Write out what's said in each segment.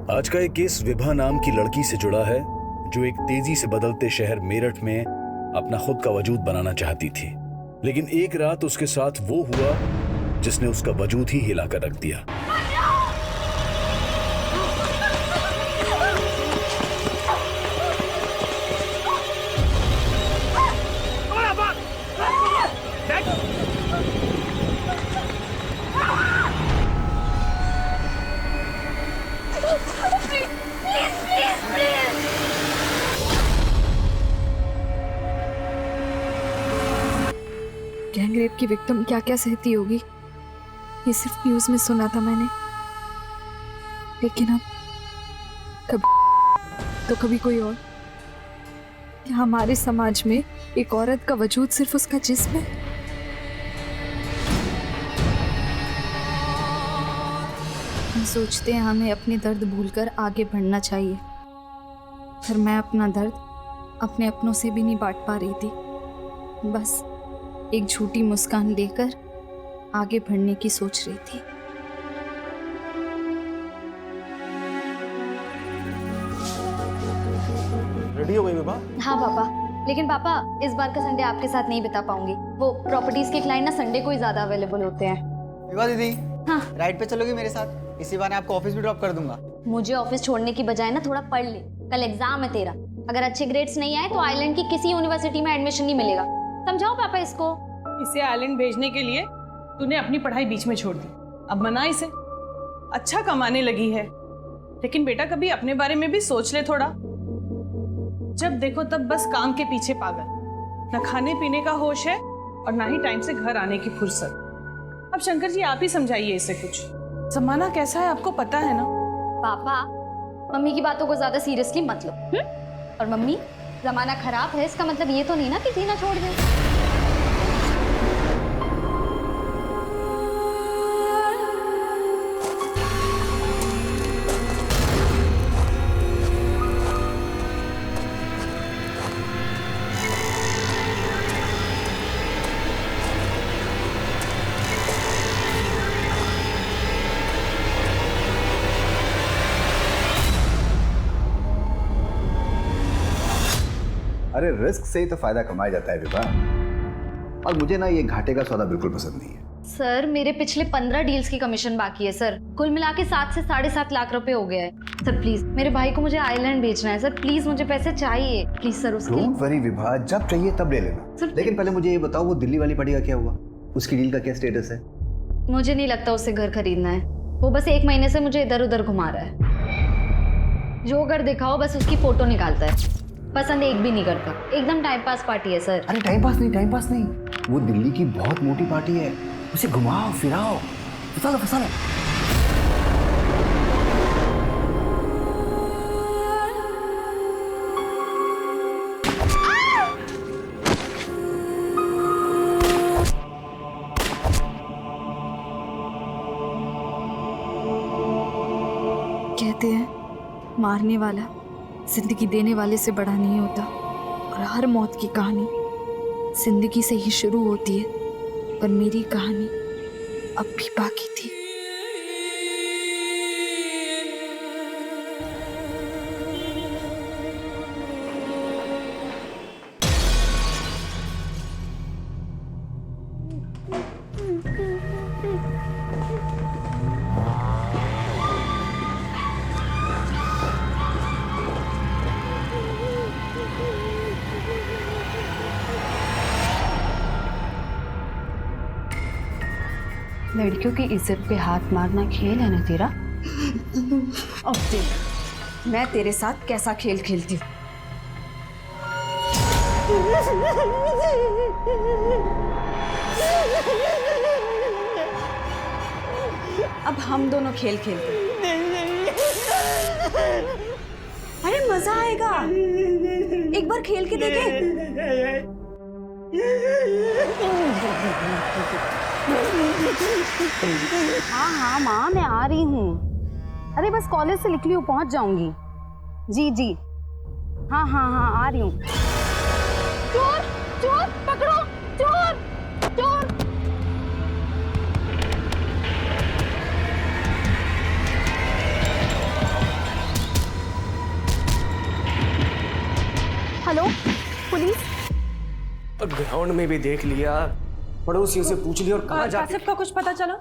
आज का एक केस विभा नाम की लड़की से जुड़ा है, जो एक तेजी से बदलते शहर मेरठ में अपना खुद का वजूद बनाना चाहती थी। लेकिन एक रात उसके साथ वो हुआ जिसने उसका वजूद ही हिला कर रख दिया। गैंग रेप की विक्टिम क्या क्या सहती होगी, ये सिर्फ न्यूज़ में सुना था मैंने। लेकिन अब कभी तो कभी कोई और। क्या हमारे समाज में एक औरत का वजूद सिर्फ उसका जिस्म है? हम सोचते हैं हमें अपने दर्द भूलकर आगे बढ़ना चाहिए, पर मैं अपना दर्द अपने अपनों से भी नहीं बांट पा रही थी। बस एक झूठी मुस्कान लेकर आगे बढ़ने की सोच रही थी। रेडी हो गई विभा? हाँ पापा, लेकिन पापा इस बार का संडे आपके साथ नहीं बिता पाऊंगी। वो प्रॉपर्टीज के क्लाइंट ना संडे को ही ज्यादा अवेलेबल होते हैं। विभा दीदी, हाँ राइड पे चलोगी मेरे साथ? इसी बार आपको ऑफिस भी ड्रॉप कर दूंगा। मुझे ऑफिस छोड़ने की बजाय ना थोड़ा पढ़ ले, कल एग्जाम है तेरा। अगर अच्छे ग्रेड्स नहीं आए तो आइलैंड की किसी यूनिवर्सिटी में एडमिशन नहीं मिलेगा। समझाओ पापा इसको। इसे आइलैंड भेजने के लिए तूने अपनी पढ़ाई बीच में छोड़ दी। अब मना इसे, अच्छा कमाने लगी है। लेकिन बेटा कभी अपने बारे में भी सोच ले थोड़ा। जब देखो तब बस काम के पीछे पागल, न खाने पीने का होश है और ना ही टाइम से घर आने की फुर्सत। अब शंकर जी आप ही समझाइए इसे कुछ। जमाना कैसा है आपको पता है ना। पापा मम्मी की बातों को ज्यादा सीरियसली मत लो। और मम्मी, जमाना खराब है इसका मतलब ये तो नहीं ना कि जीना छोड़ दे। अरे रिस्क से ही तो फायदा कमाया जाता है विभा, और मुझे ना ये घाटे का सौदा बिल्कुल पसंद नहीं है। सर मेरे पिछले 15 डील्स की कमीशन बाकी है सर। कुल मिला के 7 से 7.5 लाख रुपए हो गया है। सर प्लीज मेरे भाई को मुझे आइलैंड बेचना है सर। प्लीज मुझे पैसे चाहिए प्लीज सर। उसके डोंट वरी विभा, जब चाहिए तब ले लेना। लेकिन पहले मुझे ये बताओ, वो दिल्ली वाली पार्टी का क्या हुआ? उसकी डील का क्या स्टेटस है? मुझे नहीं लगता उससे घर खरीदना है। वो बस 1 महीने से मुझे इधर उधर घुमा रहा है। जो घर दिखाओ बस उसकी फोटो निकालता है। पसंद एक भी नहीं करता। एकदम टाइम पास पार्टी है सर। अरे टाइम पास नहीं, वो दिल्ली की बहुत मोटी पार्टी है। उसे घुमाओ फिराओ, फंसा लो। कहते हैं मारने वाला जिंदगी देने वाले से बड़ा नहीं होता, और हर मौत की कहानी जिंदगी से ही शुरू होती है। पर मेरी कहानी अब भी बाकी थी। लड़कियों की इज्जत पे हाथ मारना खेल है ना तेरा। अब देख मैं तेरे साथ कैसा खेल खेलती हूँ। अब हम दोनों खेल खेलते हैं। अरे मजा आएगा, एक बार खेल के देखे। हाँ माँ मैं आ रही हूँ। अरे बस कॉलेज से निकली हूँ, पहुँच जाऊंगी। जी हाँ आ रही हूँ। चोर चोर पकड़ो, चोर चोर। ग्राउंड में भी देख लिया, पड़ोसियों से पूछ लिया और कहाँ जाके कासिफ का कुछ पता चला?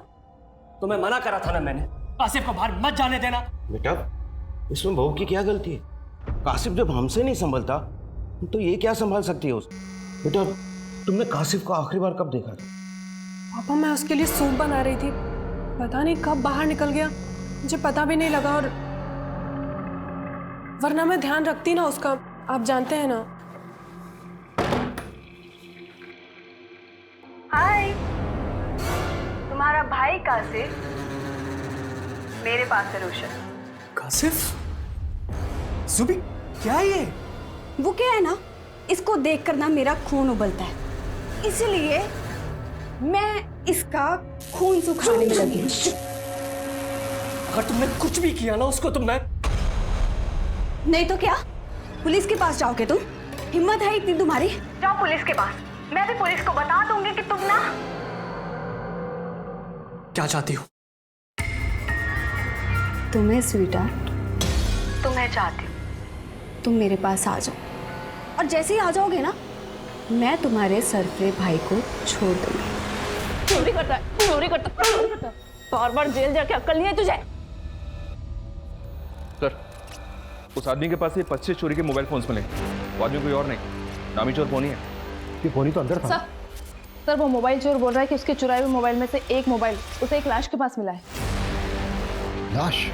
तो मैं मना करा था ना मैंने, कासिफ को बाहर मत जाने देना। बेटा इसमें बहू की क्या गलती है? कासिफ जब हमसे नहीं संभलता तो ये क्या संभाल सकती है उस? बेटा तुमने कासिफ को आखिरी बार कब देखा था? पापा मैं उसके लिए सूप बना रही थी, पता नहीं कब बाहर निकल गया, मुझे पता भी नहीं लगा। और वरना मैं ध्यान रखती ना उसका, आप जानते हैं ना। हाय, तुम्हारा भाई कासिफ मेरे पास है रोशन। कासिफ? जुबी क्या है ये? वो क्या है ना, इसको देखकर ना मेरा खून उबलता है, इसलिए मैं इसका खून सुखाने में लगी हूँ। अगर तुमने कुछ भी किया ना उसको तो मैं... नहीं तो क्या, पुलिस के पास जाओगे तुम? हिम्मत है इतनी तुम्हारी? जाओ पुलिस के पास, मैं भी पुलिस को बता दूंगी कि तुम ना... क्या चाहती हो? तुम्हें स्वीटहार्ट, तुम्हें चाहती हूँ, तुम मेरे पास आ जाओ, और जैसे ही आ जाओगे ना मैं तुम्हारे सरफरे भाई को छोड़ दूंगी। चोरी करता है, चोरी करता, बार बार जेल जाके अक्ल नहीं है तुझे? सर, उस आदमी के पास ये 25 चोरी के मोबाइल फोन्स मिले। वो आदमी कोई और नहीं, नामी चोर फोनी है। ये फोनी तो अंदर था। सर वो मोबाइल चोर बोल रहा है कि उसके चुराए हुए मोबाइल में से एक मोबाइल उसे एक लाश के पास मिला है। लाश?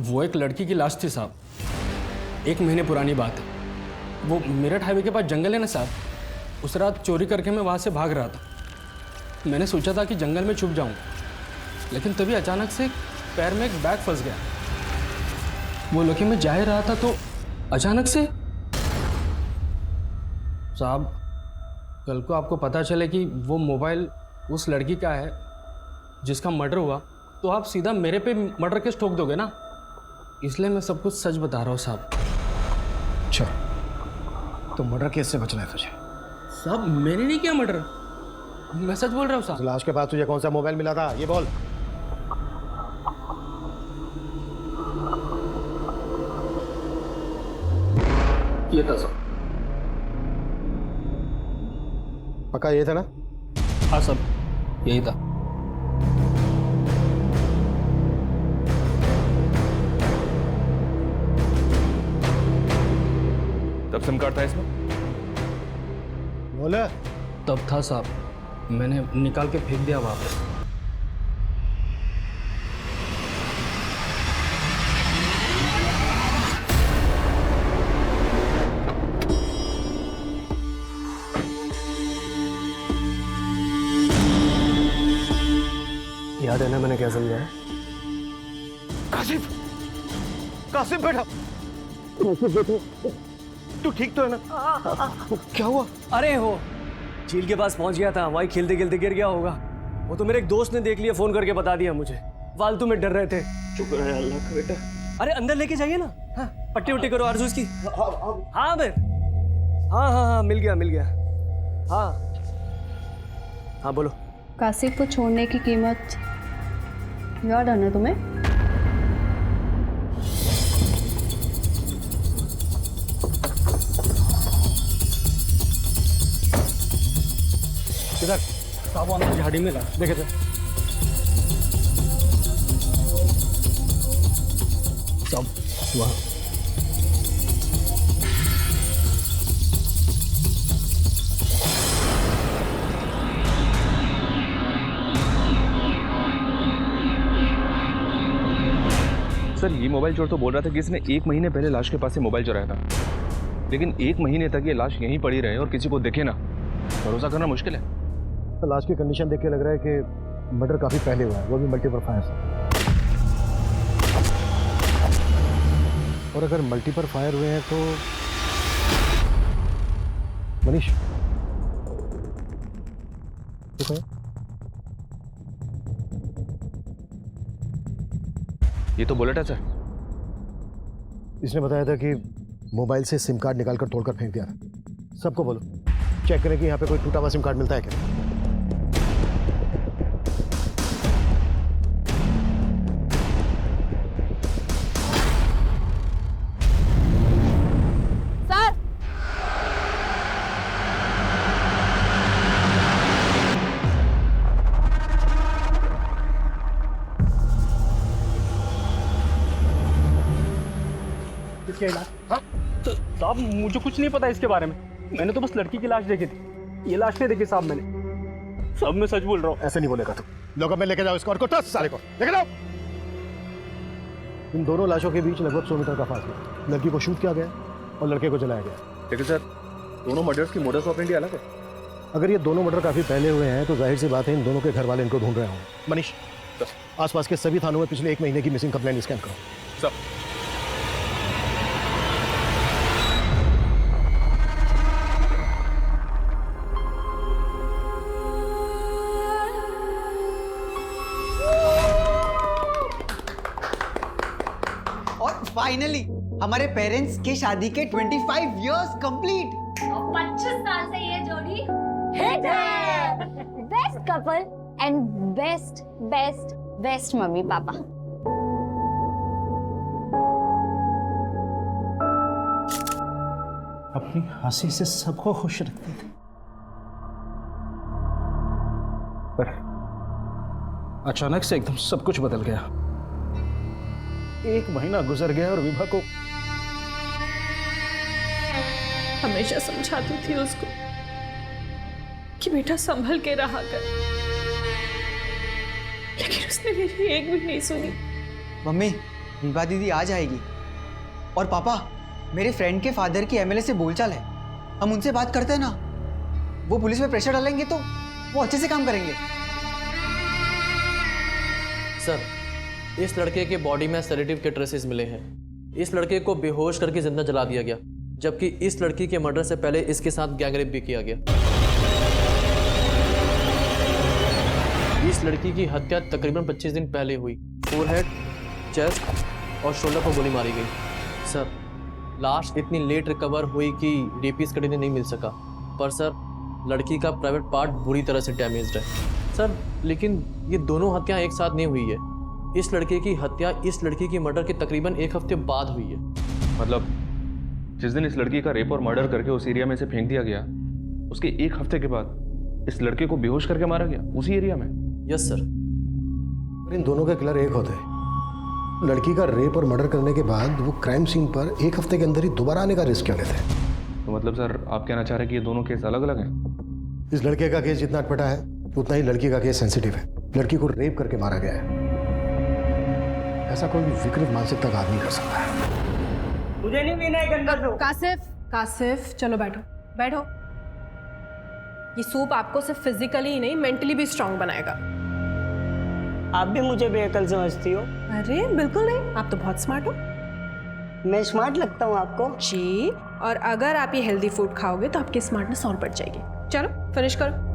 वो एक लड़की की लाश थी साहब, 1 महीने पुरानी बात है। वो मेरठ हाईवे के पास जंगल है ना साहब, उस रात चोरी करके मैं वहाँ से भाग रहा था। मैंने सोचा था कि जंगल में छुप जाऊँ, लेकिन तभी अचानक से पैर में एक बैग फंस गया। वो लेके मैं जा ही रहा था तो अचानक से... साहब कल को आपको पता चले कि वो मोबाइल उस लड़की का है जिसका मर्डर हुआ, तो आप सीधा मेरे पे मर्डर केस ठोक दोगे ना, इसलिए मैं सब कुछ सच बता रहा हूँ साहब। अच्छा, तो मर्डर केस से बचना है तुझे? साहब मैंने नहीं किया मर्डर, मैं सच बोल रहा हूँ साहब। लाश के पास तुझे कौन सा मोबाइल मिला था ये बोल। ये था साहब। पक्का ये था ना? हाँ साहब यही था। तब सिम कार्ड था इसमें? बोले तब था साहब, मैंने निकाल के फेंक दिया वापस। याद है ना मैंने क्या समझाया? कासिफ, कासिफ बेटा, तू ठीक तो है ना? क्या हुआ? अरे हो झील के पास पहुंच गया था, वहीं खेलते खेलते गिर गया होगा। वो तो मेरे एक दोस्त ने देख लिया, फोन करके बता दिया मुझे। फालतू में डर रहे थे। शुक्र है अल्लाह का बेटा। अरे अंदर लेके जाइए ना। हाँ, पट्टी उट्टी करो आरजूस की। हाँ मैं हाँ मिल गया। हाँ बोलो। कासिफ को छोड़ने की कीमत याद है ना तुम्हें? किधर? साहब अंदर झाड़ी में ला, देखे थे साहब वहाँ। सर ये मोबाइल चोर तो बोल रहा था कि इसने 1 महीने पहले लाश के पास से मोबाइल चुराया था, लेकिन 1 महीने तक ये लाश यहीं पड़ी रहे और किसी को दिखे ना, भरोसा करना मुश्किल है। तो लाश की कंडीशन देख के लग रहा है कि मर्डर काफी पहले हुआ है, वो भी मल्टीपल फायर से। और अगर मल्टीपल फायर हुए हैं तो मनीष देखो, ये तो बुलेट है सर। इसने बताया था कि मोबाइल से सिम कार्ड निकालकर तोड़कर फेंक दिया था। सबको बोलो चेक करें कि यहाँ पे कोई टूटा हुआ सिम कार्ड मिलता है क्या। सर किया इलाज? हाँ? तो साहब मुझे कुछ नहीं पता इसके बारे में, मैंने तो बस लड़की की लाश देखी थी, ये लाश नहीं देखी साहब मैंने। साहब मैं सच बोल रहा हूँ। ऐसे नहीं बोलेगा तू। लोगों में लेके जाओ इसको और को सारे को लेके जाओ। इन दोनों लाशों के बीच लगभग 100 मीटर का फासला। लड़की को शूट किया गया और लड़के को जलाया गया। लेकिन सर दोनों मर्डर्स की मोडस ऑपरेंडी अलग है। अगर ये दोनों मर्डर काफी पहले हुए हैं तो जाहिर सी बात है इन दोनों के घर वाले इनको ढूंढ रहे होंगे। मनीष, आसपास के सभी थानों में पिछले 1 महीने की मिसिंग कंप्लेंट स्कैन करो। सब और फाइनली हमारे पेरेंट्स के शादी के 25 इयर्स कंप्लीट। 25 साल से ये जोड़ी हिट है। Best couple and best best best mummy papa. अपनी हंसी से सबको खुश रखते थे, पर अचानक से एकदम सब कुछ बदल गया। 1 महीना गुजर गया और विभा को हमेशा समझाती थी उसको कि बेटा संभल के रहा कर, लेकिन उसने मेरी एक भी नहीं सुनी। मम्मी, विभा दीदी आ जाएगी। और पापा, मेरे फ्रेंड के फादर की एमएलए से बोलचाल है, हम उनसे बात करते हैं ना, वो पुलिस पे प्रेशर डालेंगे तो वो अच्छे से काम करेंगे। सर, इस लड़के के बॉडी में सेडेटिव के ट्रेसेस मिले हैं। इस लड़के को बेहोश करके जिंदा जला दिया गया, जबकि इस लड़की के मर्डर से पहले इसके साथ गैंगरेप भी किया गया। इस लड़की की हत्या तकरीबन 25 दिन पहले हुई। फोरहेड, चेस्ट और शोल्डर पर गोली मारी गई। सर, लाश इतनी लेट रिकवर हुई कि डीपीएस कड़ी नहीं मिल सका, पर सर लड़की का प्राइवेट पार्ट बुरी तरह से डैमेज्ड है। सर, लेकिन ये दोनों हत्याएं एक साथ नहीं हुई है। इस लड़के की हत्या इस लड़की की मर्डर के तकरीबन 1 हफ्ते बाद हुई है। मतलब जिस दिन इस लड़की का रेप और मर्डर करके उस एरिया में से फेंक दिया गया, उसके 1 हफ्ते के बाद इस लड़के को बेहोश करके मारा गया उसी एरिया में। Yes sir. इन दोनों के किलर एक होते हैं। लड़की का रेप और मर्डर करने के बाद वो क्राइम सीन पर 1 हफ्ते के अंदर ही दोबारा आने का रिस्क क्यों लेते हैं? तो मतलब सर आप कहना चाह रहे हैं कि ये दोनों केस अलग अलग हैं? इस लड़के का केस जितना अटपटा है उतना ही लड़की का केस सेंसिटिव है। लड़की को रेप करके मारा गया है। ऐसा कोई भी विकृत मानसिकता का आदमी कर सकता है। मुझे नहीं पीना है गंदा सूप। कासिफ चलो बैठो बैठो। ये सूप आपको सिर्फ फिजिकली ही नहीं मेंटली भी स्ट्रांग बनाएगा। आप भी मुझे बेअकल समझती हो? अरे बिल्कुल नहीं, आप तो बहुत स्मार्ट हो। मैं स्मार्ट लगता हूँ आपको? जी, और अगर आप ये हेल्दी फूड खाओगे तो आपकी स्मार्टनेस और बढ़ जाएगी। चलो फिनिश करो।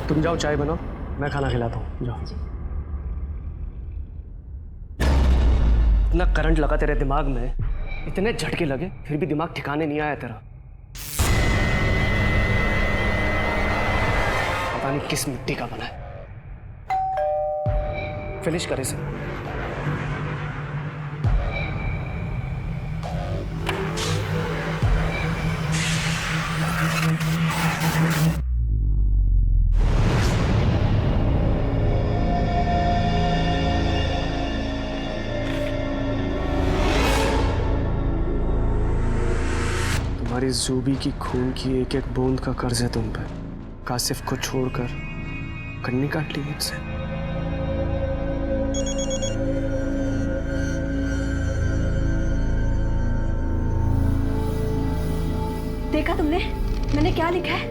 तुम जाओ चाय बनाओ, मैं खाना खिलाता हूँ। जाओ। इतना करंट लगा तेरे दिमाग में, इतने झटके लगे, फिर भी दिमाग ठिकाने नहीं आया तेरा। पता नहीं किस मिट्टी का बना है। फिनिश करे इसे। तुम्हारी जूबी की खून की एक एक बूंद का कर्ज है तुम पे। कासिफ को छोड़कर कन्नी काट ली मुझसे। देखा तुमने मैंने क्या लिखा है?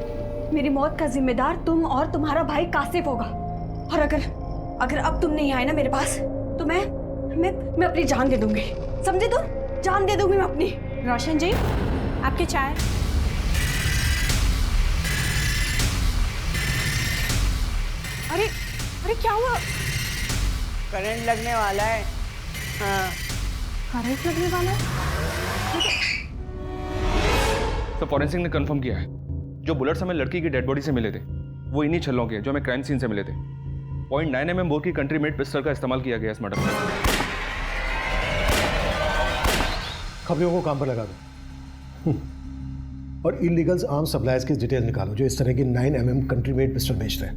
मेरी मौत का जिम्मेदार तुम और तुम्हारा भाई कासिफ होगा। और अगर अब तुम नहीं आए ना मेरे पास तो मैं अपनी जान दे दूंगी। समझे तुम? जान दे दूंगी मैं अपनी। रोशन जी, आपकी चाय। अरे अरे क्या हुआ? करंट लगने वाला है। हाँ, करंट लगने वाला है? तो फॉरेंसिक ने कंफर्म किया है, जो बुलेट्स हमें लड़की की डेड बॉडी से मिले थे वो इन्हीं छल्लों के जो हमें क्राइम सीन से मिले थे। .9 mm बोर की कंट्री मेड पिस्टल का इस्तेमाल किया गया इस मर्डर में। खबरों को काम पर लगा दो और इलीगल्स आर्म सप्लायर्स की डिटेल निकालो जो इस तरह की 9mm कंट्री मेड पिस्टल बेचते हैं।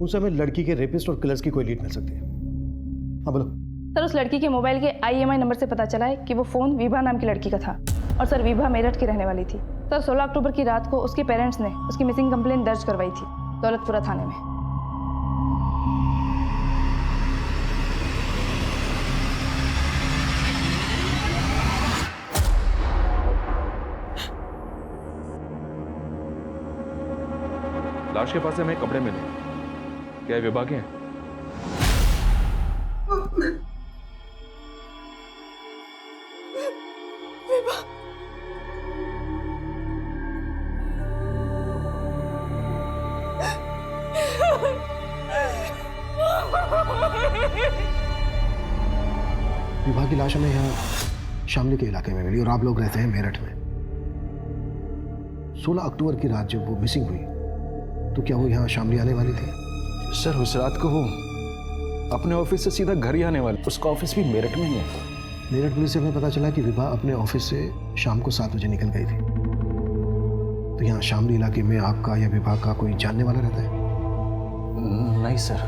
उनसे हमें लड़की के रेपिस्ट और किलर्स की कोई लीड मिल सकती है। हाँ बोलो। सर उस लड़की के मोबाइल के IMI नंबर से पता चला है कि वो फ़ोन विभा नाम की लड़की का था और सर विभा मेरठ की रहने वाली थी। सर 16 अक्टूबर की रात को उसके पेरेंट्स ने उसकी मिसिंग कंप्लेंट दर्ज करवाई थी दौलतपुरा थाने में। लाश के पास से हमें कपड़े मिले, क्या ये विभा के हैं? विभा की लाश हमें यहाँ शामली के इलाके में मिली और आप लोग रहते हैं मेरठ में। 16 अक्टूबर की रात जब वो मिसिंग हुई तो क्या वो यहाँ शामली आने वाली थी? सर उस रात को वो अपने ऑफिस से सीधा घर ही आने वाली। उसका ऑफिस भी मेरठ में ही है। मेरठ पुलिस से हमें पता चला कि विभा अपने ऑफिस से शाम को 7 बजे निकल गई थी। तो यहाँ शामली इलाके में आपका या विभा का कोई जानने वाला रहता है? नहीं सर।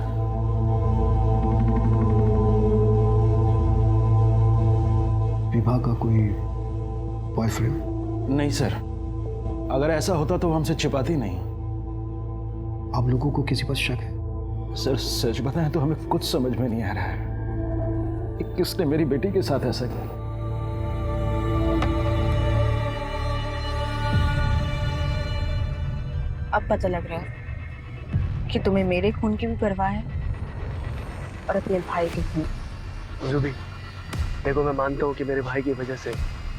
विभा का कोई बॉयफ्रेंड? नहीं सर, अगर ऐसा होता तो वो हमसे छिपाती नहीं। आप लोगों को किसी पर शक है? सर सच बताएं तो हमें कुछ समझ में नहीं आ रहा है कि किसने मेरी बेटी के साथ ऐसा किया। अब पता लग रहा है कि तुम्हें मेरे खून की भी परवाह है और अपने भाई के खून। जुबी, देखो मैं मानता हूँ कि मेरे भाई की वजह से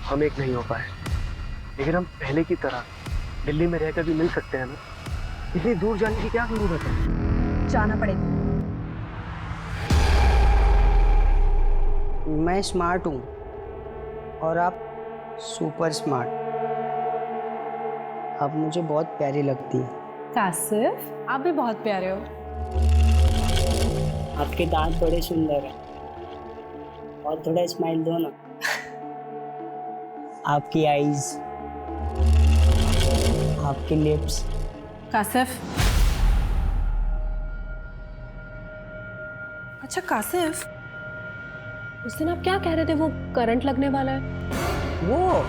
हम एक नहीं हो पाए, लेकिन हम पहले की तरह दिल्ली में रहकर भी मिल सकते हैं ना। इतनी दूर जाने की क्या जरूरत है? जाना पड़ेगा। मैं स्मार्ट हूँ और आप सुपर स्मार्ट। आप मुझे बहुत प्यारी लगती है। कासिफ, आप भी बहुत प्यारे हो। आपके दांत बड़े सुंदर हैं और थोड़ा स्माइल दो ना। आपकी आईज, आपके लिप्स। कासिफ, अच्छा कासिफ, उस दिन आप क्या कह रहे थे वो करंट लगने वाला है? वो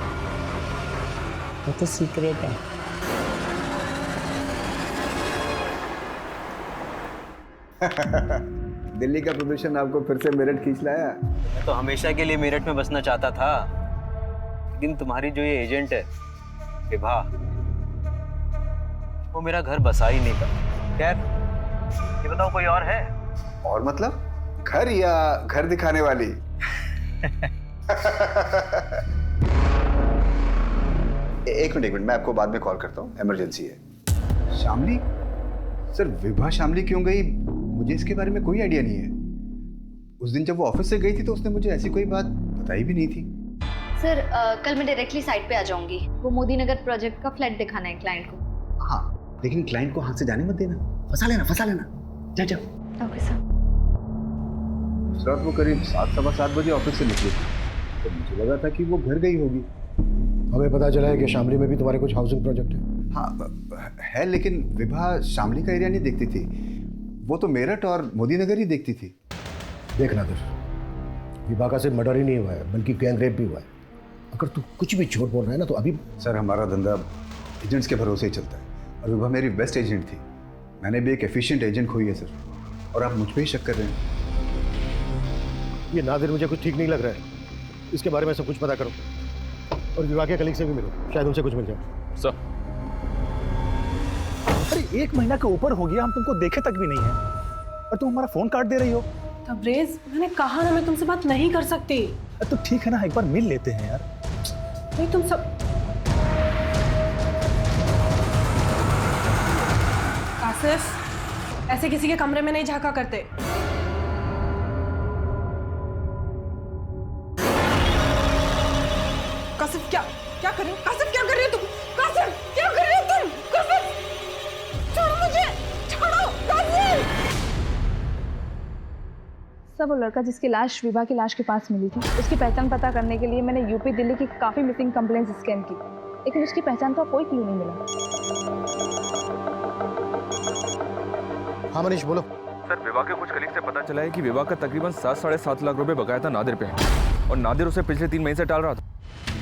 तो सीक्रेट है। दिल्ली का प्रदूषण आपको फिर से मेरठ खींच लाया। मैं तो हमेशा के लिए मेरठ में बसना चाहता था, लेकिन तुम्हारी जो ये एजेंट है विभा, वो मेरा घर बसा ही नहीं पाया। खैर, ये बताओ कोई और है? और मतलब घर या घर दिखाने वाली? एक मिनट मैं आपको बाद में कॉल करता हूँ, इमरजेंसी है। शामली? सर विभा शामली क्यों गई मुझे इसके बारे में कोई आइडिया नहीं है। उस दिन जब वो ऑफिस से गई थी तो उसने मुझे ऐसी कोई बात बताई भी नहीं थी। सर कल मैं डायरेक्टली साइट पे आ जाऊंगी। वो मोदी नगर प्रोजेक्ट का फ्लैट दिखाना है क्लाइंट को। हाँ, लेकिन क्लाइंट को हाथ से जाने मत देना। फंसा लेना। जा जाओ। Okay sir. उस रात वो करीब 7-7:15 बजे ऑफिस से निकली थी तो मुझे लगा था कि वो घर गई होगी। हमें पता चला है कि शामली में भी तुम्हारे कुछ हाउसिंग प्रोजेक्ट है। हाँ है, लेकिन विभा शामली का एरिया नहीं देखती थी। वो तो मेरठ और मोदी नगर ही देखती थी। देखना दर, विभा का सिर्फ मर्डर ही नहीं हुआ है बल्कि गैंग रेप भी हुआ है। अगर तू कुछ भी झूठ बोल रहा है ना तो अभी। सर हमारा धंधा एजेंट्स के भरोसे ही चलता है और विभा मेरी बेस्ट एजेंट थी। मैंने भी एक एफिशिएंट एजेंट खोई है सर, और आप मुझ पे ही शक कर रहे हैं। ये नादिर मुझे कुछ ठीक नहीं लग रहा है। इसके बारे में सब कुछ पता करो और विभा के कलीग से भी मिलो, शायद उनसे कुछ मिल जाए। सर, अरे 1 महीना के ऊपर हो गया, हम तुमको देखे तक भी नहीं है और तुम हमारा फोन काट दे रही हो। तबरेज, मैंने कहा ना मैं तुमसे बात नहीं कर सकती। तो ठीक है ना, एक बार मिल लेते हैं यार। नहीं तुम सब कासिफ, ऐसे किसी के कमरे में नहीं झांका करते। कासिफ क्या कर रहे हो? कासिफ क्या कर रहे हो तुम? कासिफ क्या कर रहे हो तुम? कासिफ छोड़ो मुझे, छोड़ो कासिफ। सर वो लड़का जिसकी लाश विभा की लाश के पास मिली थी, उसकी पहचान पता करने के लिए मैंने यूपी दिल्ली की काफ़ी मिसिंग कंप्लेंट्स स्कैन की, लेकिन उसकी पहचान का कोई क्लू नहीं मिला। हाँ मनीष बोलो। सर विवाह के कुछ कलीग से पता चला है कि विवाह का तकरीबन 7-7.5 लाख रुपए बकाया था नादिर पे, और नादिर उसे पिछले 3 महीने से टाल रहा था।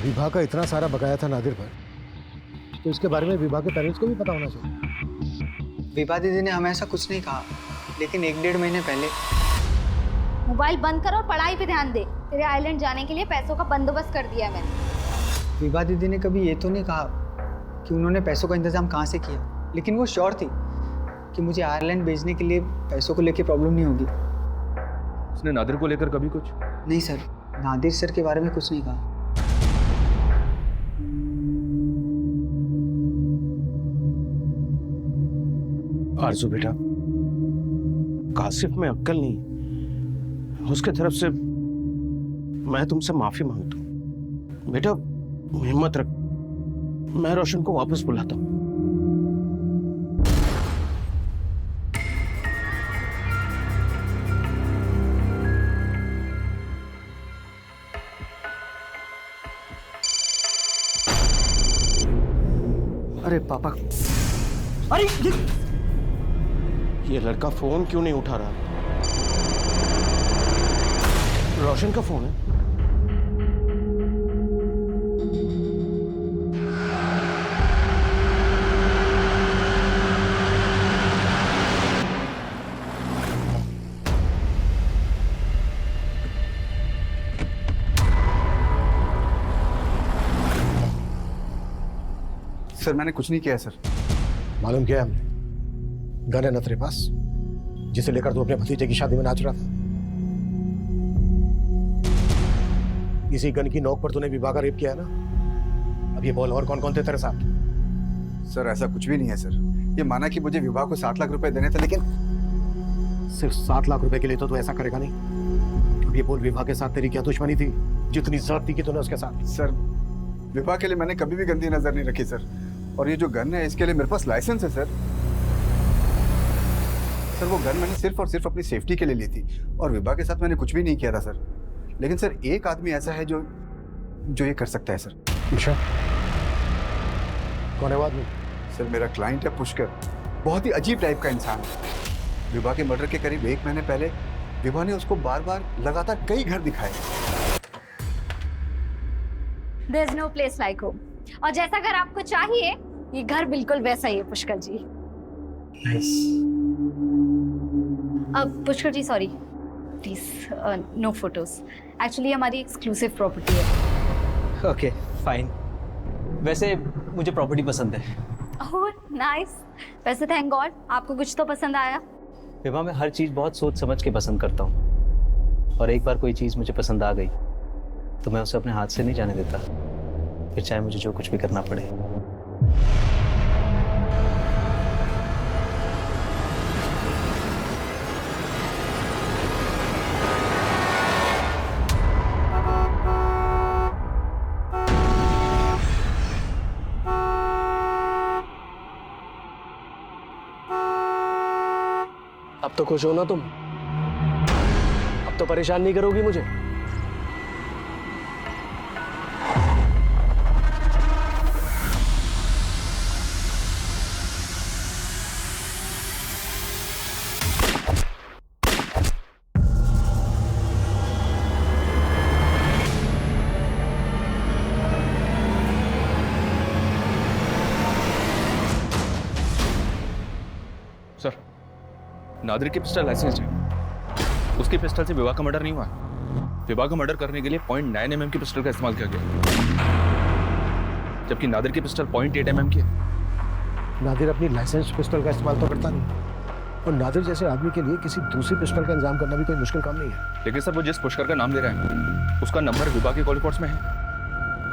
विभा का इतना सारा बकाया था नादिर पर, तो इसके बारे में विभा के पेरेंट्स को भी पता होना चाहिए। विभा दीदी ने हमें ऐसा कुछ नहीं कहा, लेकिन 1-1.5 महीने पहले। मोबाइल बंद कर और पढ़ाई पे ध्यान दे। तेरे आइलैंड जाने के लिए पैसों का बंदोबस्त कर दिया है मैंने। विभा दीदी ने कभी ये तो नहीं कहा कि उन्होंने पैसों का इंतजाम कहाँ से किया, लेकिन वो श्योर थी कि मुझे आयरलैंड भेजने के लिए पैसों को लेकर प्रॉब्लम नहीं होगी। उसने नादिर को लेकर कभी कुछ? नहीं सर, नादिर सर के बारे में कुछ नहीं कहा। आरजू बेटा, कासिफ में अक्ल नहीं, उसके तरफ से मैं तुमसे माफी मांगता हूँ। बेटा हिम्मत रख, मैं रोशन को वापस बुलाता हूँ। अरे पापा, अरे ये लड़का फोन क्यों नहीं उठा रहा? रोशन का फोन है। सर मैंने कुछ नहीं किया सर। मालूम किया हमने, गन है ना तेरे पास, जिसे लेकर तू अपने भतीजे की शादी में नाच रहा था? इसी गन की नोक पर तूने विभा का रेप किया ना? अब ये बोल, और कौन कौन थे तेरे साथ? सर ऐसा कुछ भी नहीं है सर। ये माना कि मुझे विभा को 7 लाख रुपए देने थे, लेकिन सिर्फ 7 लाख रुपए के लिए तो तू ऐसा करेगा नहीं। अब ये बोल, विभा के साथ तेरी क्या दुश्मनी थी जितनी जरूरत थी कि तूने उसके साथ? सर विभा के लिए मैंने कभी भी गंदी नजर नहीं रखी सर, और ये जो गन है इसके लिए मेरे पास लाइसेंस है सर। सर वो गन मैंने सिर्फ और सिर्फ अपनी सेफ्टी के लिए ली थी, और विभा के साथ मैंने कुछ भी नहीं किया था सर। लेकिन सर एक आदमी ऐसा है जो ये कर सकता है सर। अच्छा, कौन है वो आदमी? सर मेरा क्लाइंट है पुष्कर, बहुत ही अजीब टाइप का इंसान है। विभा के मर्डर के करीब 1 महीने पहले विभा ने उसको बार बार लगातार कई घर दिखाए। There's no place like home. और जैसा घर आपको चाहिए, ये घर बिल्कुल वैसा ही है पुष्कर जी। अब Pushkar ji sorry, please no photos. Actually हमारी एक्सक्लूसिव प्रॉपर्टी है। Okay fine. वैसे मुझे प्रॉपर्टी पसंद है। Oh nice. वैसे थैंक गॉड आपको कुछ तो पसंद आया। विभा, मैं हर चीज़ बहुत सोच समझ के पसंद करता हूँ, और एक बार कोई चीज़ मुझे पसंद आ गई तो मैं उसे अपने हाथ से नहीं जाने देता, फिर चाहे मुझे जो कुछ भी करना पड़े। अब तो खुश हो ना तुम? अब तो परेशान नहीं करोगी मुझे? सर नादिर की पिस्टल लाइसेंस है, उसकी पिस्टल से विवाह का मर्डर नहीं हुआ। विवाह का मर्डर करने के लिए 0.9 mm की पिस्टल का इस्तेमाल किया गया, जबकि नादिर की पिस्टल 0.8 mm की है। नादिर अपनी लाइसेंस पिस्टल का इस्तेमाल तो करता नहीं, और नादिर जैसे आदमी के लिए किसी दूसरी पिस्टल का इंतजाम करना भी कोई मुश्किल काम नहीं है। लेकिन सर वो जिस पुष्कर का नाम ले रहा है उसका नंबर विवाह के कॉल रिकॉर्ड्स में है।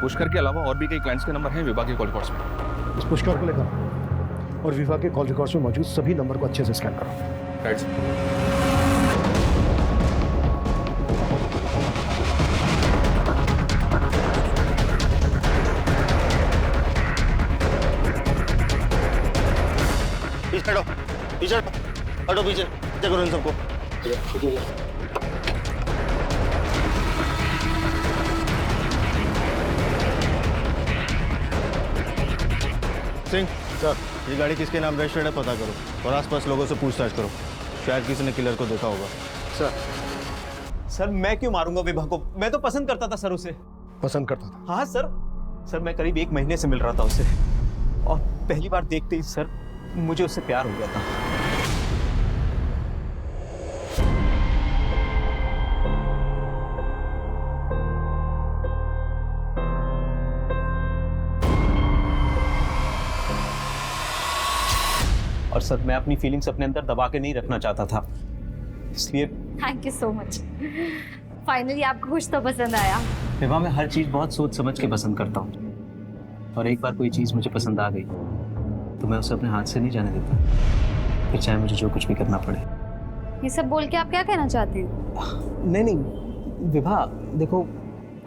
पुष्कर के अलावा और भी कई क्लाइंट्स के नंबर हैं विवाह के कॉल रिकॉर्ड्स में। इस पुष्कर को लेकर और विभा के कॉल रिकॉर्ड्स में मौजूद सभी नंबर को अच्छे से स्कैन करो। Right sir. पीछे हटो, पीछे हटो, पीछे चेक करो इन सबको। सिंह सर, ये गाड़ी किसके नाम रजिस्टर्ड है पता करो और आसपास लोगों से पूछताछ करो, शायद किसी ने किलर को देखा होगा। सर मैं क्यों मारूंगा विभा को? मैं तो पसंद करता था सर उसे। पसंद करता था? हाँ सर मैं करीब 1 महीने से मिल रहा था उससे और पहली बार देखते ही सर मुझे उससे प्यार हो गया था। और सर मैं अपनी फीलिंग्स अपने अंदर दबा के नहीं रखना चाहता था, इसलिए thank you so much. Finally आपको कुछ तो पसंद आया। विभा, मैं हर चीज बहुत सोच समझ के पसंद करता हूँ और एक बार कोई चीज मुझे पसंद आ गई तो मैं उसे अपने हाथ से नहीं जाने देता, फिर चाहे मुझे जो कुछ भी करना पड़े। ये सब बोल के आप क्या कहना चाहते हैं? नहीं विभा, देखो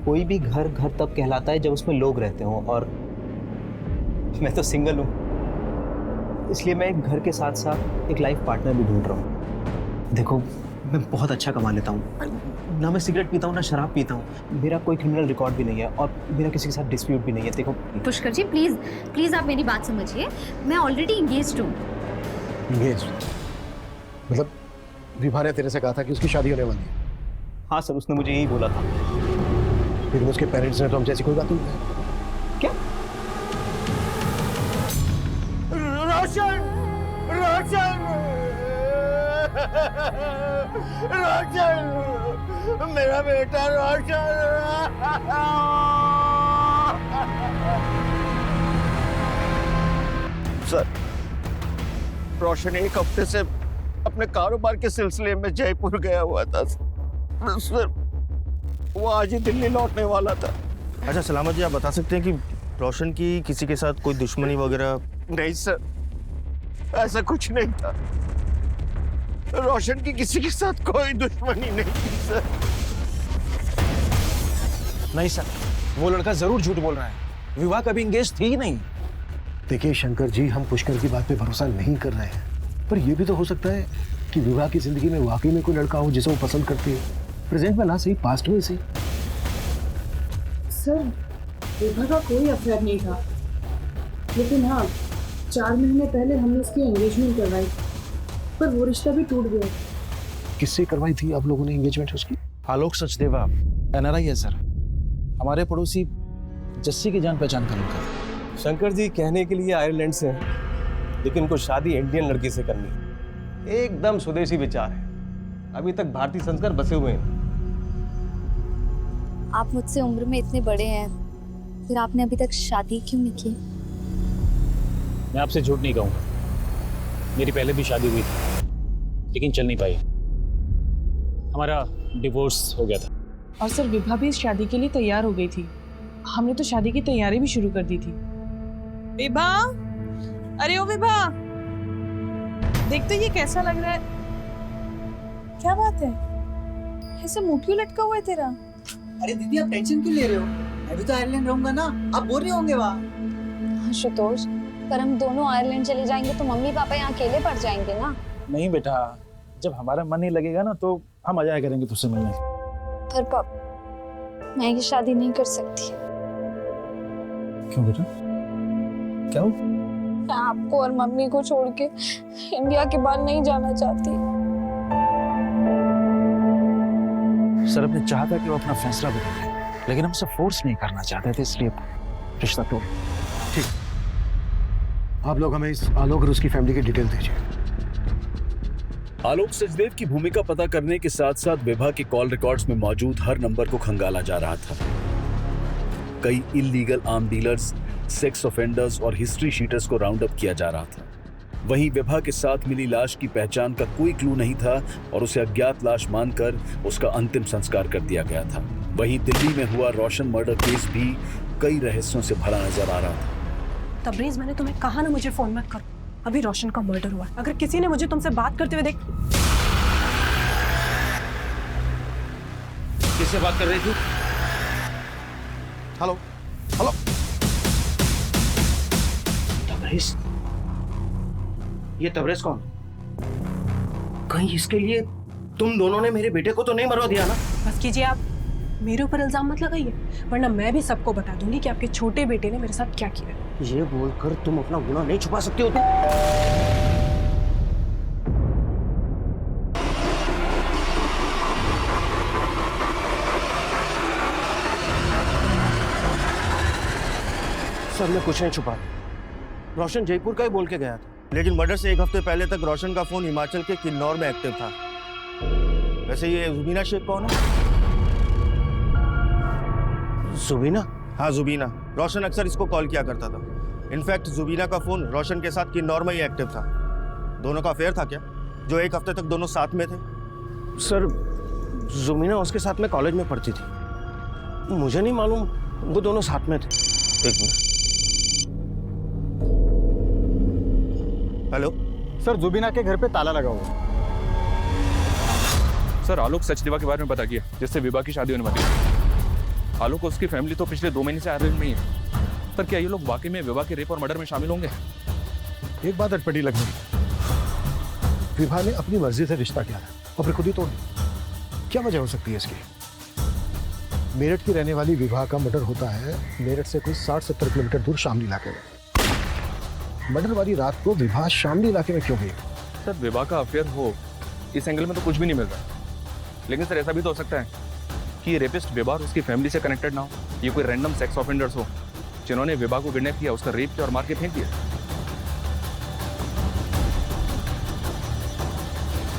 कोई भी घर घर तब कहलाता है जब उसमें लोग रहते हों और मैं तो सिंगल हूँ, इसलिए मैं एक घर के साथ साथ एक लाइफ पार्टनर भी ढूंढ रहा हूँ। देखो मैं बहुत अच्छा कमा लेता हूँ, ना मैं सिगरेट पीता हूँ ना शराब पीता हूँ, मेरा कोई क्रिमिनल रिकॉर्ड भी नहीं है और मेरा किसी के साथ डिस्प्यूट भी नहीं है। देखो पुष्कर जी प्लीज आप मेरी बात समझिए, मैं ऑलरेडी इंगेज्ड हूँ। इंगेज मतलब विभा ने तेरे से कहा था कि उसकी शादी होने वाली है? हाँ सर, उसने मुझे यही बोला था। लेकिन उसके पेरेंट्स ने तो हमसे ऐसी कोई बात नहीं की। क्या? रोशन मेरा बेटा रोशन। सर, रोशन 1 हफ्ते से अपने कारोबार के सिलसिले में जयपुर गया हुआ था सर, वो आज ही दिल्ली लौटने वाला था। अच्छा सलामत जी, आप बता सकते हैं कि रोशन की किसी के साथ कोई दुश्मनी वगैरह? नहीं सर, ऐसा कुछ नहीं था। रोशन की किसी के साथ कोई दुश्मनी नहीं थी सर। नहीं सर, वो लड़का जरूर झूठ बोल रहा है, विवाह कभी इंगेज थी ही नहीं। देखिए शंकर जी, हम पुष्कर की बात पे भरोसा नहीं कर रहे हैं, पर यह भी तो हो सकता है कि विवाह की जिंदगी में वाकई में कोई लड़का हो जिसे वो पसंद करती है, प्रेजेंट में ना सही पास्ट में सही। सर विवाह का कोई अफेयर नहीं था, लेकिन हाँ 4 महीने पहले हमने उसकी एंगेजमेंट करवाई, पर वो रिश्ता भी टूट गया। किससे करवाई थी आप लोगों ने एंगेजमेंट उसकी? आलोक सचदेवा NRI है सर, हमारे पड़ोसी जस्सी की जान पहचान का लड़का। शंकर जी कहने के लिए आयरलैंड से हैं, लेकिन उनको शादी इंडियन लड़की से करनी है। एकदम स्वदेशी विचार है, अभी तक भारतीय संस्कार बसे हुए हैं। आप मुझसे उम्र में इतने बड़े हैं, फिर आपने अभी तक शादी क्यों नहीं की? मैं आपसे झूठ नहीं कहूँगा, मेरी पहले भी शादी हुई थी लेकिन चल नहीं पाई, हमारा डिवोर्स हो गया था। और सर विभा भी इस शादी के लिए तैयार हो गई थी, हमने तो शादी की तैयारी भी शुरू कर दी थी। विभा, अरे ओ विभा, देख तो ये कैसा लग रहा है। क्या बात है, ऐसे मुंह क्यों लटका हुआ है तेरा? अरे दीदी आप टेंशन क्यों ले रहे हो, मैं भी तो आयरलैंड रहूंगा ना, आप बोर नहीं होंगे वहाँ? हाँ शुतोष, पर हम दोनों आयरलैंड चले जाएंगे तो मम्मी पापा यहाँ अकेले पड़ जाएंगे ना। नहीं बेटा, जब हमारा मन नहीं लगेगा ना तो हम आ जाया करेंगे तुझसे मिलने। पर पापा, मैं ये शादी नहीं कर सकती। क्यों बेटा, क्या हो? मैं आपको और मम्मी को छोड़ के इंडिया के बाहर नहीं जाना चाहती। सर अपने चाहता कि वो अपना फैसला बदल ले, लेकिन हम उसे फोर्स नहीं करना चाहते थे, इसलिए रिश्ता तोड़। ठीक, आप लोग हमें इस आलोक और उसकी फैमिली की डिटेल दीजिए। आलोक सचदेव की भूमिका पता करने के साथ साथ विभा के कॉल रिकॉर्ड्स में मौजूद हर नंबर को खंगाला जा रहा था। कई illegal arm dealers, sex offenders और हिस्ट्री शीटर्स को राउंड अप किया जा रहा था। वहीं विभा के साथ मिली लाश की पहचान का कोई क्लू नहीं था और उसे अज्ञात लाश मानकर उसका अंतिम संस्कार कर दिया गया था। वहीं दिल्ली में हुआ रोशन मर्डर केस भी कई रहस्यों से भरा नजर आ रहा था। तबरेज, मैंने तुम्हें कहा ना मुझे फोन मत करो, अभी रोशन का मर्डर हुआ। अगर किसी ने मुझे तुमसे बात करते हुए देख। किससे बात कर रही थी? Hello hello, Tabrez? ये तबरेज कौन? कहीं इसके लिए तुम दोनों ने मेरे बेटे को तो नहीं मरवा दिया ना? बस कीजिए आप, मेरे ऊपर इल्जाम मत लगाइए, वरना मैं भी सबको बता दूंगी कि आपके छोटे बेटे ने मेरे साथ क्या किया। ये बोलकर तुम अपना गुनाह नहीं छुपा सकती हो तुम। सर मैं कुछ नहीं छुपा। रोशन जयपुर का ही बोल के गया था, लेकिन मर्डर से 1 हफ्ते पहले तक रोशन का फोन हिमाचल के किन्नौर में एक्टिव था। वैसे ये जुबीना शेख कौन है? जुबीना? हाँ जुबीना। रोशन अक्सर इसको कॉल किया करता था। इनफैक्ट जुबीना का फोन रोशन के साथ किन्नौर में ही एक्टिव था। दोनों का अफेयर था क्या, जो 1 हफ्ते तक दोनों साथ में थे? सर जुबीना उसके साथ में कॉलेज में पढ़ती थी, मुझे नहीं मालूम वो दोनों साथ में थे। एक मिनट। हेलो सर, जुबीना के घर पे ताला लगा हुआ है। सर आलोक सचदेवा के बारे में पता किया, जिससे विभा की शादी होने वाली है। आलोक और उसकी फैमिली तो पिछले 2 महीने से आयरलैंड में ही है। पर क्या ये लोग वाकई में विभा के रेप और मर्डर में शामिल होंगे? एक बात अटपटी लग रही, विभा ने अपनी मर्जी से रिश्ता किया और फिर खुद ही तोड़ दिया। क्या वजह हो सकती है इसकी? मेरठ की रहने वाली विभा का मर्डर होता है मेरठ से कोई 60-70 किलोमीटर दूर शामली इलाके में। मर्डर वाली रात को विभा शामली इलाके में क्यों गई? सर विभा का अफेयर हो, इस एंगल में तो कुछ भी नहीं मिल रहा। लेकिन सर ऐसा भी तो हो सकता है कि ये रेपिस्ट विभा और उसकी फैमिली से कनेक्टेड ना हो। ये कोई रैंडम सेक्स ऑफेंडर्स हो जिन्होंने विभा को किडनैप किया, उसका रेप किया और मार के फेंक दिया।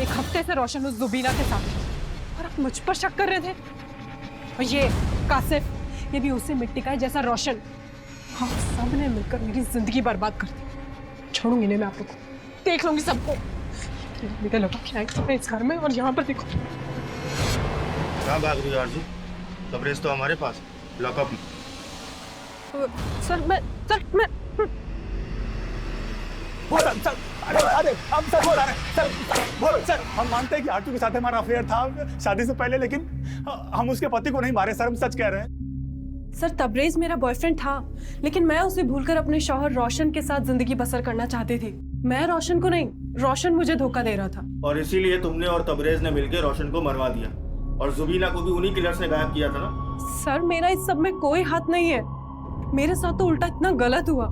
1 हफ्ते से रोशन उस जुबीना के साथ है और आप मुझ पर शक कर रहे थे। और ये कासिफ, ये भी उसे मिट्टी का है जैसा रोशन। हाँ, सब ने मिलकर मेरी जिंदगी बर्बाद कर दी। छोड़ूंगी नहीं मैं आप लोग को, देख लूंगी सबको। मेरे लगा क्या इस घर में, और यहाँ पर देखो। कहाँ भाग रही हो आरजू? तबरेज तो हमारे पास, लॉकअप में। सर मैं सर हम मानते हैं कि आरजू के साथ हमारा अफेयर था शादी से पहले, लेकिन हम उसके पति को नहीं मारे सर, हम सच कह रहे हैं। सर तबरेज मेरा बॉयफ्रेंड था, लेकिन मैं उसे भूलकर अपने शौहर रोशन के साथ जिंदगी बसर करना चाहती थी। मैं रोशन को नहीं, रोशन मुझे धोखा दे रहा था। और इसीलिए तुमने और तबरेज ने मिलकर रोशन को मरवा दिया, और जुबीना को भी उन्हीं किलर्स ने गायब किया था ना? सर मेरा इस सब में कोई हाथ नहीं है। मेरे साथ तो उल्टा इतना गलत हुआ।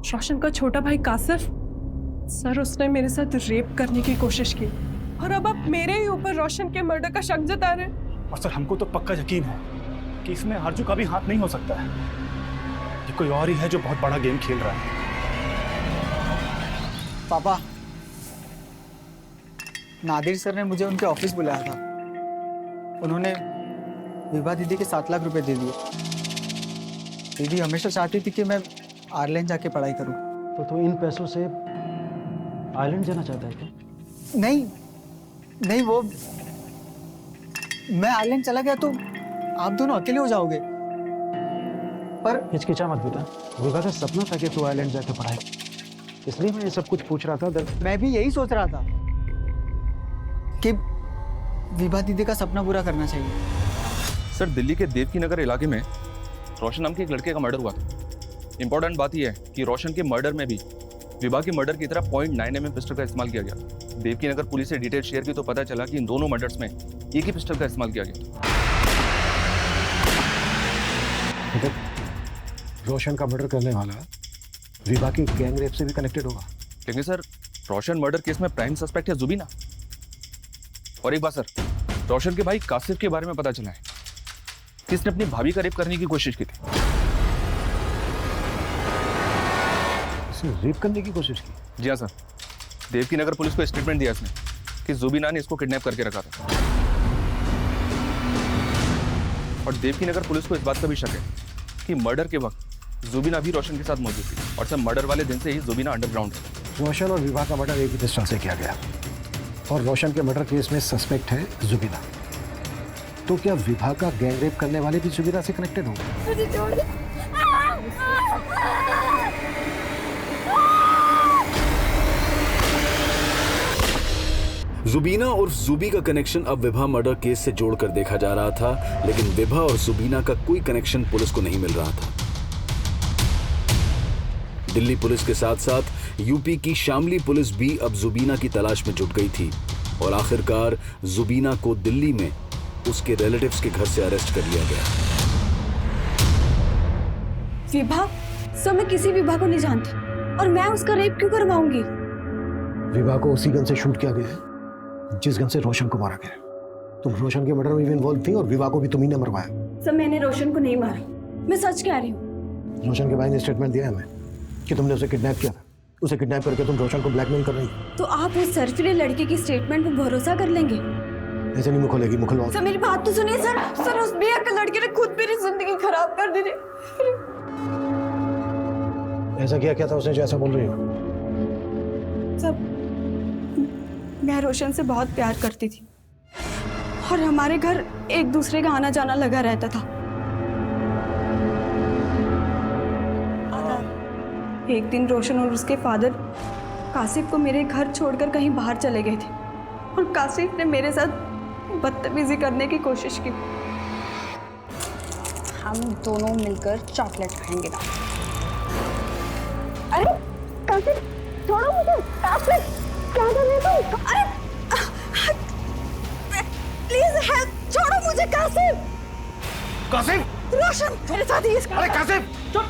रोशन का छोटा भाई कासिफ, सर उसने मेरे साथ रेप करने की कोशिश की, और अब आप मेरे ही ऊपर रोशन के मर्डर का शक जता रहे हैं। और सर हमको तो पक्का यकीन है कि इसमें आरजू का भी हाथ नहीं हो सकता है। ये कोई और ही है जो बहुत बड़ा गेम खेल रहा है। पापा, नादिर सर ने मुझे उनके ऑफिस बुलाया था। उन्होंने विभा दीदी के 7 लाख रुपए दे दिए। दीदी हमेशा चाहती थी कि मैं आयरलैंड जाके पढ़ाई करूं। तो इन पैसों से आयरलैंड जाना चाहता है क्या? नहीं, वो मैं आयरलैंड चला गया तो आप दोनों अकेले हो जाओगे। पर हिचकिचा मत बेटा, विभा का सपना था कि तू आयरलैंड जाके पढ़ाई, इसलिए मैं ये सब कुछ पूछ रहा था। मैं भी यही सोच रहा था कि विभा दीदी का सपना पूरा करना चाहिए। सर दिल्ली के देवकी नगर इलाके में रोशन नाम के एक लड़के का मर्डर हुआ था। इंपॉर्टेंट बात यह है कि रोशन के मर्डर में भी विभा के मर्डर की तरह .9 mm पिस्टल का इस्तेमाल किया गया। देवकी नगर पुलिस से डिटेल शेयर की तो पता चला कि इन दोनों मर्डर्स में एक ही पिस्टल का इस्तेमाल किया गया। रोशन का मर्डर करने वाला विभा की गैंग रेप से भी कनेक्टेड होगा। लेकिन सर रोशन मर्डर केस में प्राइम सस्पेक्ट है जुबीना। और एक बात सर, रोशन के भाई कासिफ के बारे में पता चला है कि इसने अपनी भाभी का रेप करने की कोशिश की थी। इसने रेप करने की कोशिश की? जी हाँ सर, देवकी नगर पुलिस को स्टेटमेंट दिया इसने कि जुबीना ने इसको किडनैप करके रखा था। और देवकी नगर पुलिस को इस बात का भी शक है कि मर्डर के वक्त जुबीना भी रोशन के साथ मौजूद थी, और सर मर्डर वाले दिन से ही जुबीना अंडरग्राउंड है। रोशन और विभा का मर्डर एक ही पिस्टल से किया गया, और रोशन के मर्डर केस में सस्पेक्ट है जुबीना। तो क्या विभा का गैंग रेप करने वाले भी जुबीना से कनेक्टेड होंगे? मुझे छोड़ दे। जुबीना और जुबी का कनेक्शन अब विभा मर्डर केस से जोड़कर देखा जा रहा था, लेकिन विभा और जुबीना का कोई कनेक्शन पुलिस को नहीं मिल रहा था। दिल्ली पुलिस के साथ साथ यूपी की शामली पुलिस भी अब जुबीना की तलाश में जुट गई थी, और आखिरकार जुबीना को दिल्ली में उसके रिलेटिव्स के घर से अरेस्ट कर लिया गया। विभा? सर मैं किसी विभा को नहीं जानती और मैं उसका रेप क्यों करवाऊंगी? विभा को उसी गन से शूट किया गया है जिस गन से रोशन को मारा गया। तुम रोशन के मर्डर में भी इन्वॉल्व थी और विभा को भी तुम ही ने मरवाया। सर मैंने रोशन को नहीं मारा, मैं सच कह रही हूँ। रोशन के भाई ने स्टेटमेंट दिया है हमें कि तुमने उसे किडनैप किया था। उसे किडनैप करके तुम रोशन को ब्लैकमेल कर रही हो। तो आप उस सरफिले लड़के की स्टेटमेंट पर भरोसा कर लेंगे? ऐसे नहीं मुँह खोलेगी, मुँह खुलवाओ। सर मेरी बात तो सुनिए सर। सर उस बेअक्ल लड़के ने खुद मेरी जिंदगी खराब कर दी थी। ऐसा क्या था उसने जो ऐसा बोल रही हो? सब मैं रोशन से बहुत प्यार करती थी और हमारे घर एक दूसरे का आना जाना लगा रहता था। एक दिन रोशन और उसके फादर कासिफ को मेरे घर छोड़कर कहीं बाहर चले गए थे और कासिफ ने मेरे साथ बदतमीजी करने की कोशिश की। हम दोनों मिलकर चॉकलेट खाएंगे ना। अरे कासिफ छोड़ो मुझे। कासिफ क्या कर रहे तुम? अरे प्लीज हेल्प, छोड़ो मुझे। कासिफ कासिफ रोशन मेरे साथ ही अरे कासिफ चुप,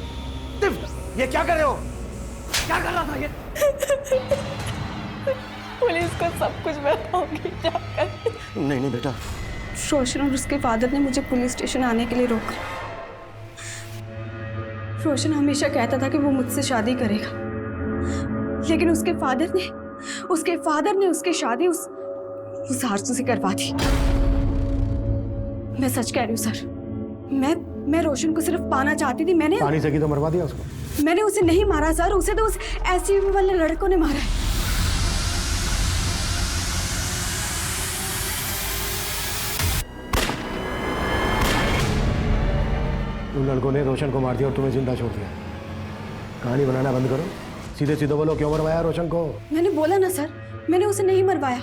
ये क्या कर रहे हो? क्या कर रहा था ये? पुलिस को सब कुछ बताऊंगी जाकर। नहीं बेटा। रोशन और उसके फादर ने मुझे पुलिस स्टेशन आने के लिए रोका। रोशन हमेशा कहता था कि वो मुझसे शादी करेगा, लेकिन उसके फादर ने उसकी शादी उस आरजू से करवा दी। मैं सच कह रही हूँ सर, मैं रोशन को सिर्फ पाना चाहती थी। मैंने पानी से की तो मरवा दिया उसको। मैंने उसे नहीं मारा सर, उसे तो उस एसयूवी वाले लड़कों ने मारा है। उन लड़कों ने रोशन को मार दिया और तुम्हें जिंदा छोड़ दिया। कहानी बनाना बंद करो, सीधे सीधे बोलो क्यों मरवाया रोशन को? मैंने बोला ना सर, मैंने उसे नहीं मरवाया।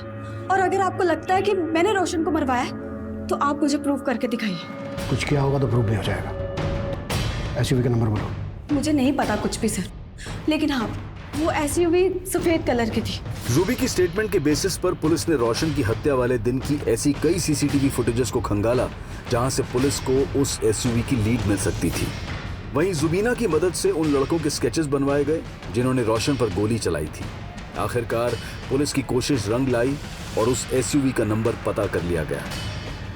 और अगर आपको लगता है कि मैंने रोशन को मरवाया तो आप मुझे प्रूव करके दिखाइए। कुछ किया होगा तो प्रूव नहीं हो जाएगा। एसयूवी का नंबर बोलो। मुझे नहीं पता कुछ भी सर, लेकिन हाँ वो एसयूवी सफेद कलर की थी। रूबी की स्टेटमेंट के बेसिस पर पुलिस ने रोशन की हत्या वाले दिन की ऐसी कई सीसीटीवी फुटेजेस को खंगाला जहां से पुलिस को उस एसयूवी की लीड मिल सकती थी। वहीं जुबीना की मदद से उन लड़कों के स्केचेस बनवाए गए जिन्होंने रोशन पर गोली चलाई थी। आखिरकार पुलिस की कोशिश रंग लाई और उस एसयूवी का नंबर पता कर लिया गया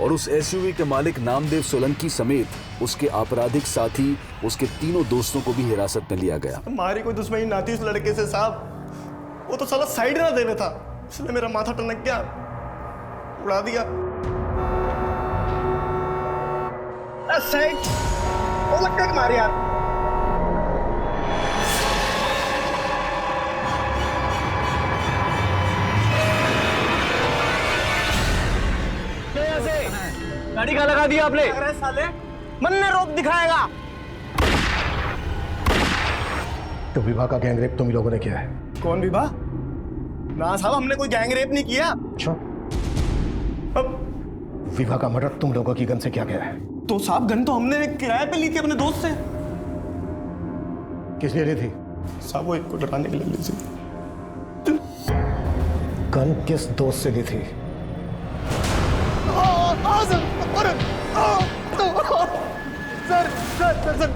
और उस एसयूवी के मालिक नामदेव सोलंकी समेत उसके आपराधिक साथी, उसके तीनों दोस्तों को भी हिरासत में लिया गया। हमारी कोई दुश्मनी ना थी उस लड़के से साहब, वो तो साला साइड ना देवे था, इसलिए मेरा माथा टनक गया, उड़ा दिया। साइड वो लग के मारे यार। गाड़ी का लगा दिया आपने? अरे साले मन ने रोक दिखाएगा। तो विभा का गैंगरेप तुम ही लोगों ने किया है? कौन विभा? ना साहब हमने कोई गैंगरेप नहीं किया। अच्छा, विभा का मर्डर तुम लोगों की गन से किया गया है? तो साहब गन तो हमने किराए पे ली थी अपने दोस्त से। किस लिए ली थी? साहब वो एक को डराने के लिए ली थी। गन किस दोस्त से ली थी?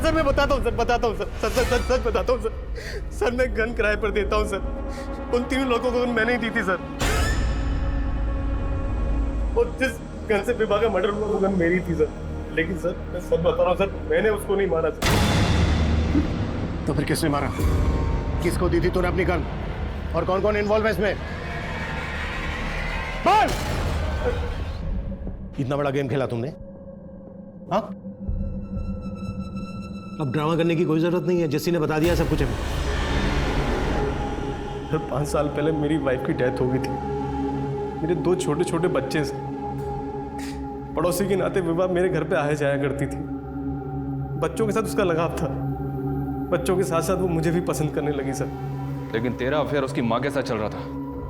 सर मैं बताता हूँ सर सच बताता हूँ सर मैं गन किराए पर देता हूँ सर। उन तीनों लोगों को मैंने ही दी थी सर। और जिस गन से विभा का मर्डर हुआ वो गन मेरी थी सर। लेकिन सर मैं सच बता रहा हूँ सर, मैंने उसको नहीं मारा सर। तो फिर किसने मारा? किसको दी थी तूने अपनी गन? और कौन कौन इन्वॉल्व है इसमें? बोल! इतना बड़ा गेम खेला तुमने? हाँ? अब ड्रामा करने की कोई जरूरत नहीं है, जस्सी ने बता दिया सब कुछ हमें। सर 5 साल पहले मेरी वाइफ की डेथ हो गई थी। मेरे 2 छोटे छोटे बच्चे से पड़ोसी के नाते विभा मेरे घर पे आया जाया करती थी। बच्चों के साथ उसका लगाव था, बच्चों के साथ साथ वो मुझे भी पसंद करने लगी सर। लेकिन तेरा अफेयर उसकी माँ के साथ चल रहा था।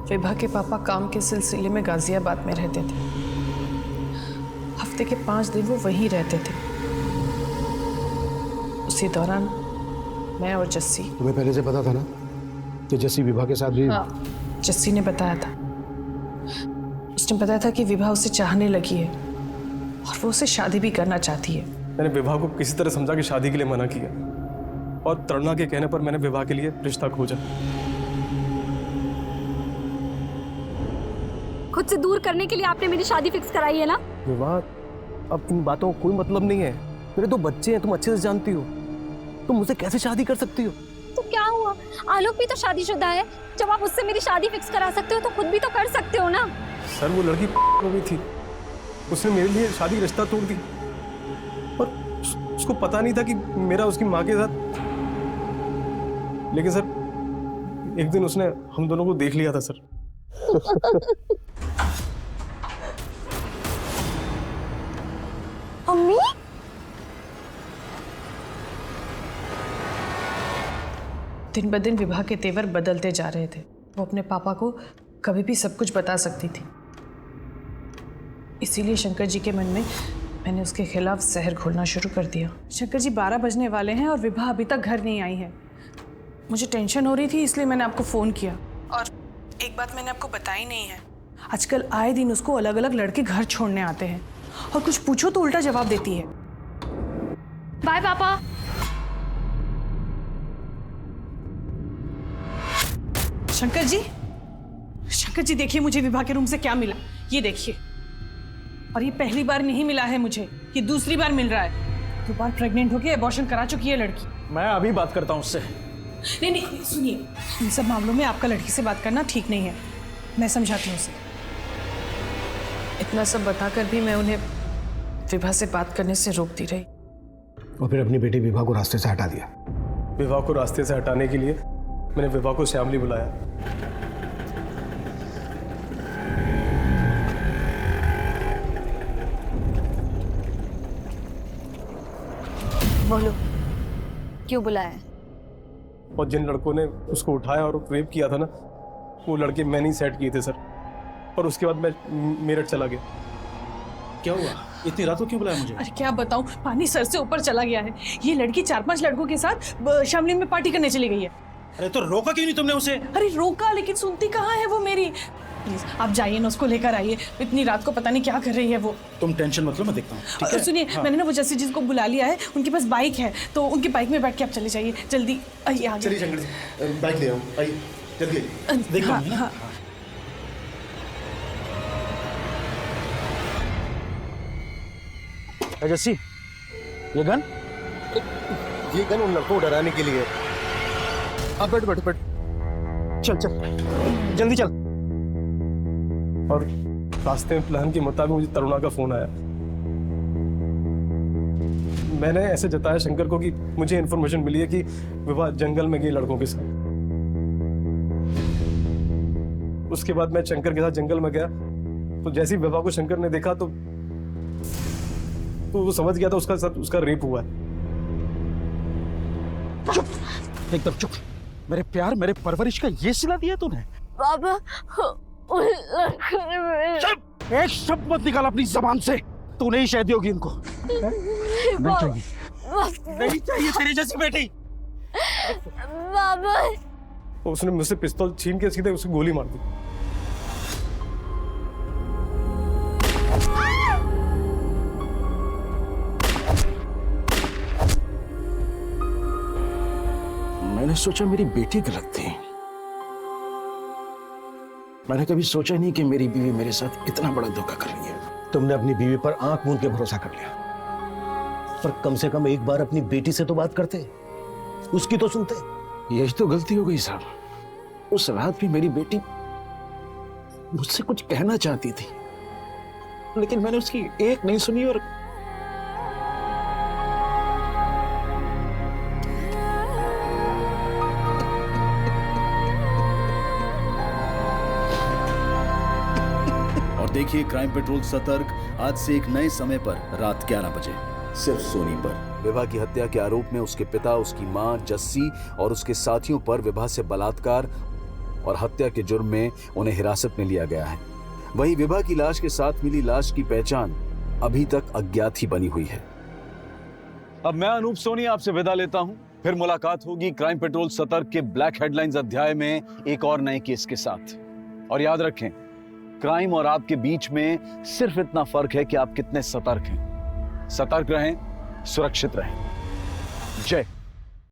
विभा के पापा काम के सिलसिले में गाजियाबाद में रहते थे। हफ्ते के 5 दिन वो वहीं रहते थे। उसी दौरान मैं और जस्सी। तुम्हें पहले से पता था ना कि जस्सी विभा के साथ भी? हाँ, जस्सी ने बताया था। उसने बताया था कि विभा उसे चाहने लगी है, और वो उससे शादी भी करना चाहती है। मैंने विवाह को किसी तरह समझा कि शादी के लिए मना किया और तरुणा के कहने पर मैंने विवाह के लिए रिश्ता खोजा। खुद से दूर करने के लिए आपने मेरी शादी फिक्स कराई है ना? विवाह, अब इन बातों का कोई मतलब नहीं है। मेरे 2 बच्चे हैं, तुम अच्छे से जानती हो। तुम मुझसे कैसे शादी कर सकती हो? तो क्या हुआ, आलोक भी तो शादीशुदा है। जब आप उससे मेरी शादी फिक्स करा सकते हो तो खुद भी तो कर सकते हो ना। सर वो लड़की हो गई थी, उसने मेरे लिए शादी का रिश्ता तोड़ दी और उसको पता नहीं था कि मेरा उसकी माँ के साथ। लेकिन सर एक दिन उसने हम दोनों को देख लिया था सर। अम्मी, दिन ब दिन विवाह के तेवर बदलते जा रहे थे। वो अपने पापा को कभी भी सब कुछ बता सकती थी। इसीलिए शंकर जी के मन में मैंने उसके खिलाफ जहर घोलना शुरू कर दिया। शंकर जी 12 बजने वाले हैं और विवाह अभी तक घर नहीं आई है। मुझे टेंशन हो रही थी, इसलिए मैंने आपको फ़ोन किया। और एक बात मैंने आपको बताई नहीं है, आजकल आए दिन उसको अलग अलग लड़के घर छोड़ने आते हैं और कुछ पूछो तो उल्टा जवाब देती है। बाय पापा। शंकर जी देखिए, मुझे विवाह के रूम से क्या मिला, ये देखिए। और ये पहली बार नहीं मिला है मुझे, ये दूसरी बार मिल रहा है। 2 बार प्रेग्नेंट होके अबॉर्शन करा चुकी है लड़की। मैं अभी बात करता हूँ उससे। नहीं सुनिए, इन सब मामलों में आपका लड़की से बात करना ठीक नहीं है। मैं समझाती हूँ उसे। इतना सब बताकर भी मैं उन्हें विवाह से बात करने से रोकती रही। और फिर अपनी बेटी विवाह को रास्ते से हटा दिया। विवाह को रास्ते से हटाने के लिए मैंने विवाह को श्यामली बुलाया। बोलो, क्यों बुलाया? और जिन लड़कों ने उसको उठाया और रेप किया था ना, वो लड़के मैंने ही सेट किए थे सर। और उसके बाद मैं मेरठ चला गया। क्या हुआ? इतनी रात को क्यों बुलाया मुझे? अरे क्या बताऊं, पानी सर से ऊपर चला गया है। ये लड़की 4-5 लड़कों के साथ शामली में पार्टी करने चली गई है। अरे तो रोका क्यों नहीं तुमने उसे? अरे रोका, लेकिन सुनती कहाँ है वो मेरी। प्लीज आप जाइए ना, उसको लेकर आइए। इतनी रात को पता नहीं क्या कर रही है वो। तुम टेंशन मत लो, मैं देखता हूँ। सुनिए, मैंने ना वो जस्सी जी को बुला लिया है, उनके पास बाइक है, तो उनकी बाइक में बैठ के आप चले जाइए। जल्दी आइए आगे। चलिए शंकर जी, बाइक ले आओ, आइए जल्दी देखो। हाँ। जस्सी, ये गन उन लड़कों को डराने के लिए। अब बैठ चल जल्दी चल। और रास्ते में प्लान के मुताबिक मुझे तरुणा का फोन आया। मैंने ऐसे जताया शंकर को कि मुझे इन्फॉर्मेशन मिली है कि विवाह जंगल में गई लड़कों के साथ। उसके बाद मैं शंकर के साथ जंगल में गया, तो जैसे ही विवाह को शंकर ने देखा तो वो समझ गया था उसका साथ उसका रेप हुआ है। चुप, एकदम चुप। मेरे प्यार, मेरे परवरिश का ये सिला दिया तूने? बाबा, चुप! एक शब्द मत निकाल अपनी जबान से। तूने ही शादी होगी इनको। नहीं चाहिए, नहीं चाहिए तेरी जैसी बेटी। बाबा, उसने मुझसे पिस्तौल छीन के सीधे उसे गोली मार दी। मैंने सोचा मेरी बेटी गलत थी। मैंने कभी सोचा नहीं कि मेरी बीवी मेरे साथ इतना बड़ा धोखा कर रही है। तुमने अपनी बीवी पर आंख मूंद के भरोसा कर लिया, पर कम से कम एक बार अपनी बेटी से तो बात करते, उसकी तो सुनते। यही तो गलती हो गई साहब। उस रात भी मेरी बेटी मुझसे कुछ कहना चाहती थी, लेकिन मैंने उसकी एक नहीं सुनी। और देखिए क्राइम पेट्रोल सतर्क आज से एक नए समय पर रात 11 बजे सिर्फ सोनी पर। विभा की हत्या के आरोप में उसके पिता, उसकी मां जस्सी और उसके साथियों पर विभा से बलात्कार और हत्या के जुर्म में उन्हें हिरासत में लिया गया है। वहीं विभा की लाश के साथ मिली लाश की पहचान अभी तक अज्ञात ही बनी हुई है। अब मैं अनूप सोनी आपसे विदा लेता हूं। फिर मुलाकात होगी क्राइम पेट्रोल सतर्क के ब्लैक हेडलाइंस अध्याय में एक और नए केस के साथ। और याद रखें, क्राइम और आपके बीच में सिर्फ इतना फर्क है कि आप कितने सतर्क हैं। सतर्क रहें, सुरक्षित रहें। जय